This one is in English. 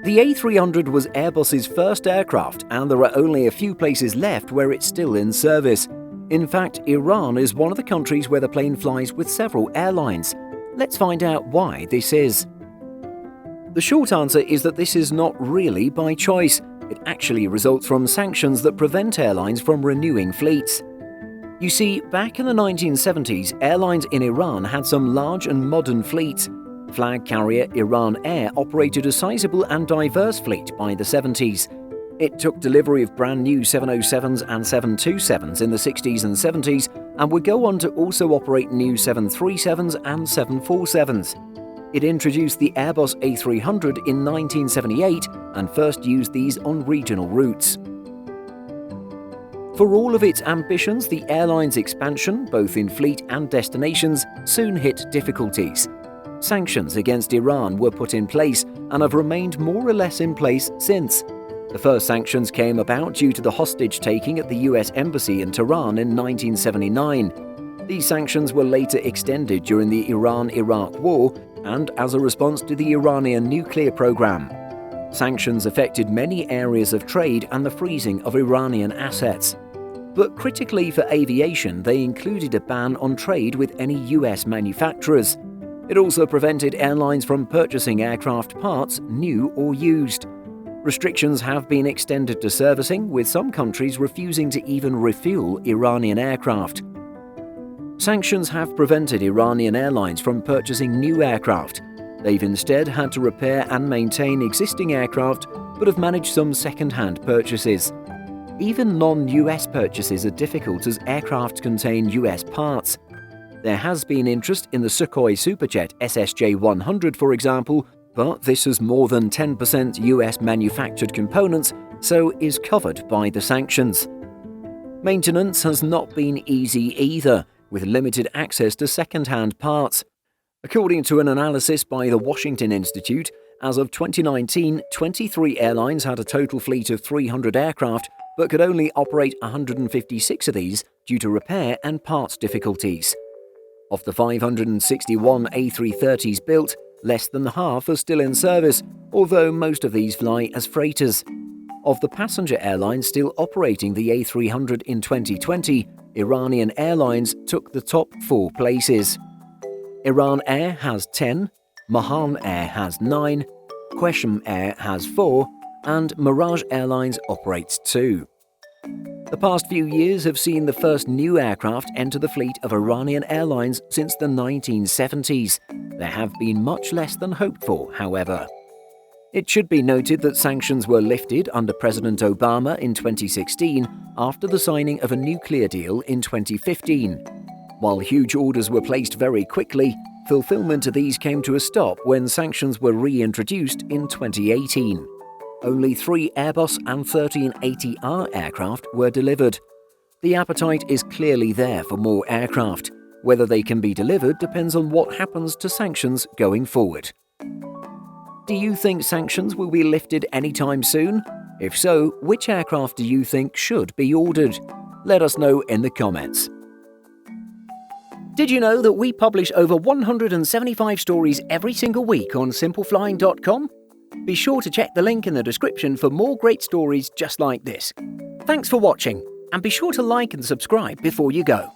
The A300 was Airbus's first aircraft, and there are only a few places left where it's still in service. In fact, Iran is one of the countries where the plane flies with several airlines. Let's find out why this is. The short answer is that this is not really by choice. It actually results from sanctions that prevent airlines from renewing fleets. You see, back in the 1970s, airlines in Iran had some large and modern fleets. Flag carrier Iran Air operated a sizable and diverse fleet by the 70s. It took delivery of brand new 707s and 727s in the 60s and 70s and would go on to also operate new 737s and 747s. It introduced the Airbus A300 in 1978 and first used these on regional routes. For all of its ambitions, the airline's expansion, both in fleet and destinations, soon hit difficulties. Sanctions against Iran were put in place and have remained more or less in place since. The first sanctions came about due to the hostage-taking at the US Embassy in Tehran in 1979. These sanctions were later extended during the Iran-Iraq War and as a response to the Iranian nuclear program. Sanctions affected many areas of trade and the freezing of Iranian assets. But critically for aviation, they included a ban on trade with any US manufacturers. It also prevented airlines from purchasing aircraft parts, new or used. Restrictions have been extended to servicing, with some countries refusing to even refuel Iranian aircraft. Sanctions have prevented Iranian airlines from purchasing new aircraft. They've instead had to repair and maintain existing aircraft, but have managed some second-hand purchases. Even non-US purchases are difficult as aircraft contain US parts. There has been interest in the Sukhoi Superjet SSJ-100, for example, but this has more than 10% US manufactured components, so is covered by the sanctions. Maintenance has not been easy either, with limited access to second-hand parts. According to an analysis by the Washington Institute, as of 2019, 23 airlines had a total fleet of 300 aircraft, but could only operate 156 of these due to repair and parts difficulties. Of the 561 A330s built, less than half are still in service, although most of these fly as freighters. Of the passenger airlines still operating the A300 in 2020, Iranian Airlines took the top 4 places. Iran Air has 10, Mahan Air has 9, Qeshm Air has 4, and Mirage Airlines operates 2. The past few years have seen the first new aircraft enter the fleet of Iranian airlines since the 1970s. There have been much less than hoped for, however. It should be noted that sanctions were lifted under President Obama in 2016 after the signing of a nuclear deal in 2015. While huge orders were placed very quickly, fulfillment of these came to a stop when sanctions were reintroduced in 2018. Only 3 Airbus and 13 ATR aircraft were delivered. The appetite is clearly there for more aircraft. Whether they can be delivered depends on what happens to sanctions going forward. Do you think sanctions will be lifted anytime soon? If so, which aircraft do you think should be ordered? Let us know in the comments. Did you know that we publish over 175 stories every single week on simpleflying.com? Be sure to check the link in the description for more great stories just like this. Thanks for watching, and be sure to like and subscribe before you go.